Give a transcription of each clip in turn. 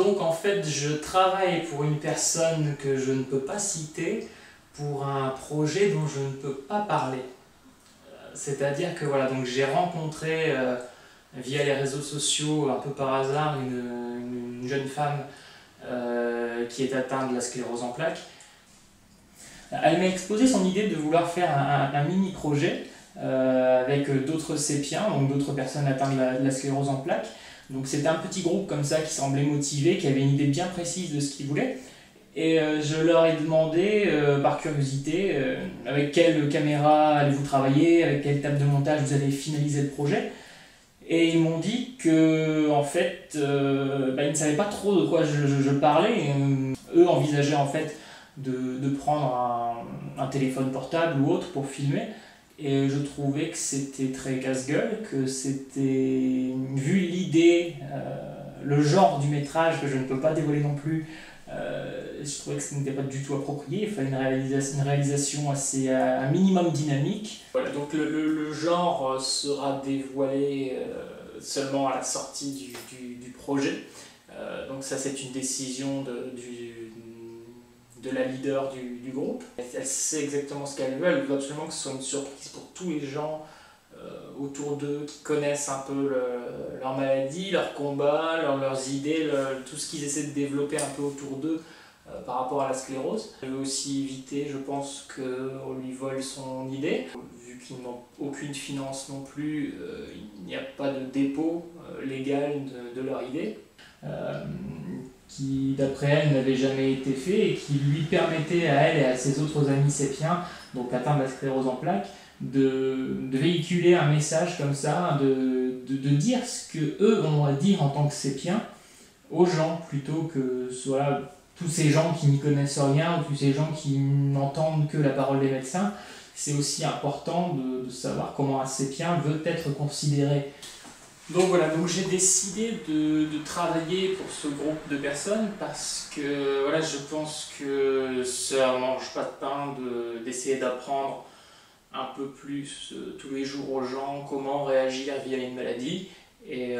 Donc en fait, je travaille pour une personne que je ne peux pas citer pour un projet dont je ne peux pas parler. C'est-à-dire que voilà, donc j'ai rencontré via les réseaux sociaux, un peu par hasard, une jeune femme qui est atteinte de la sclérose en plaques. Elle m'a exposé son idée de vouloir faire un mini-projet avec d'autres sépiens, donc d'autres personnes atteintes de la sclérose en plaques. Donc c'était un petit groupe comme ça qui semblait motivé, qui avait une idée bien précise de ce qu'ils voulaient. Et je leur ai demandé, par curiosité, avec quelle caméra allez-vous travailler, avec quelle table de montage vous allez finaliser le projet. Et ils m'ont dit que, en fait, ils ne savaient pas trop de quoi je parlais. Eux envisageaient en fait de prendre un téléphone portable ou autre pour filmer. Et je trouvais que c'était très casse-gueule, que c'était, vu l'idée, le genre du métrage que je ne peux pas dévoiler non plus, je trouvais que ce n'était pas du tout approprié. Il fallait une réalisation assez, un minimum dynamique. Voilà, donc le genre sera dévoilé seulement à la sortie du projet. Donc ça, c'est une décision de la leader du groupe. Elle sait exactement ce qu'elle veut absolument que ce soit une surprise pour tous les gens autour d'eux qui connaissent un peu leur maladie, leur combat, leurs idées, tout ce qu'ils essaient de développer un peu autour d'eux par rapport à la sclérose. Elle veut aussi éviter, je pense, qu'on lui vole son idée. Vu qu'ils n'ont aucune finance non plus, il n'y a pas de dépôt légal de leur idée. Qui d'après elle n'avait jamais été fait et qui lui permettait à elle et à ses autres amis sépiens, donc atteints de la sclérose en plaques, de véhiculer un message comme ça, de dire ce qu'eux ont à dire en tant que sépiens aux gens, plutôt que soit tous ces gens qui n'y connaissent rien ou tous ces gens qui n'entendent que la parole des médecins. C'est aussi important de savoir comment un sépien veut être considéré. Donc voilà, donc j'ai décidé de travailler pour ce groupe de personnes parce que voilà, je pense que ça ne mange pas de pain d'essayer d'apprendre un peu plus tous les jours aux gens comment réagir via une maladie. Et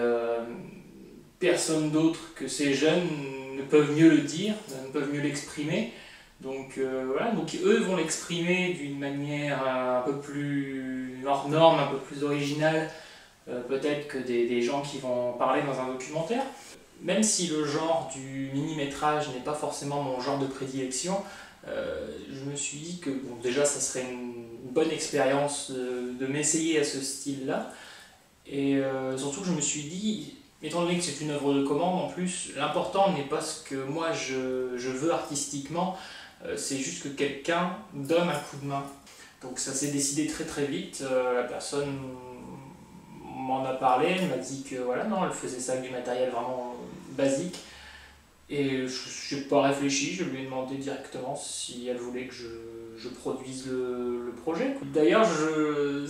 personne d'autre que ces jeunes ne peuvent mieux le dire, ne peuvent mieux l'exprimer. Donc voilà, donc eux vont l'exprimer d'une manière un peu plus hors norme, un peu plus originale. Peut-être que des gens qui vont parler dans un documentaire. Même si le genre du mini-métrage n'est pas forcément mon genre de prédilection, je me suis dit que bon, déjà ça serait une bonne expérience de m'essayer à ce style-là. Et surtout que je me suis dit, étant donné que c'est une œuvre de commande en plus, l'important n'est pas ce que moi je veux artistiquement, c'est juste que quelqu'un donne un coup de main. Donc ça s'est décidé très très vite, la personne m'en a parlé, elle m'a dit que voilà, non, elle faisait ça avec du matériel vraiment basique. Et je n'ai pas réfléchi, je lui ai demandé directement si elle voulait que je produise le projet. D'ailleurs, je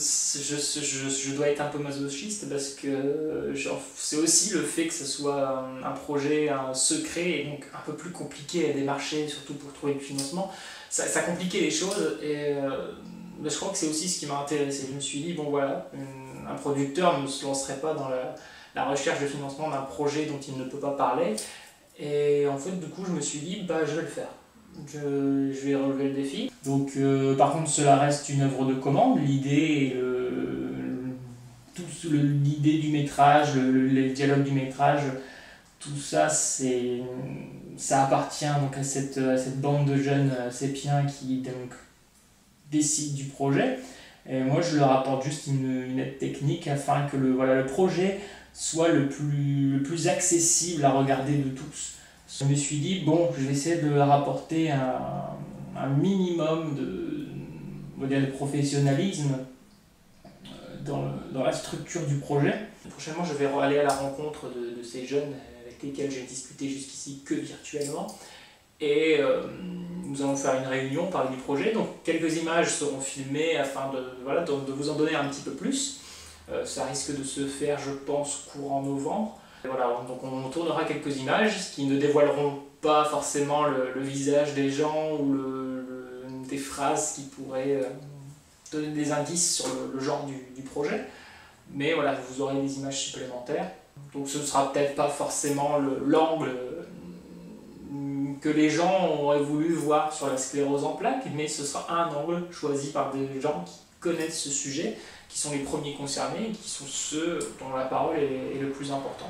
dois être un peu masochiste parce que c'est aussi le fait que ce soit un projet un secret et donc un peu plus compliqué à démarcher, surtout pour trouver le financement. Ça compliquait les choses et je crois que c'est aussi ce qui m'a intéressé. Je me suis dit, bon voilà, un producteur ne se lancerait pas dans la recherche de financement d'un projet dont il ne peut pas parler. Et en fait, du coup, je me suis dit, bah, je vais le faire. Je vais relever le défi. Donc, par contre, cela reste une œuvre de commande. L'idée, l'idée du métrage, les dialogues du métrage, tout ça, ça appartient donc à cette bande de jeunes sépiens qui donc décident du projet. Et moi, je leur apporte juste une aide technique afin que le projet soit le plus accessible à regarder de tous. Je me suis dit, bon, je vais essayer de leur apporter un minimum de professionnalisme dans la structure du projet. Prochainement, je vais aller à la rencontre de ces jeunes avec lesquels j'ai discuté jusqu'ici que virtuellement. Et nous allons faire une réunion, parler du projet. Donc quelques images seront filmées afin de vous en donner un petit peu plus. Ça risque de se faire, je pense, courant novembre. Et voilà, donc on tournera quelques images qui ne dévoileront pas forcément le visage des gens ou des phrases qui pourraient donner des indices sur le genre du projet. Mais voilà, vous aurez des images supplémentaires. Donc ce ne sera peut-être pas forcément l'angle que les gens auraient voulu voir sur la sclérose en plaques, mais ce sera un angle choisi par des gens qui connaissent ce sujet, qui sont les premiers concernés et qui sont ceux dont la parole est le plus important.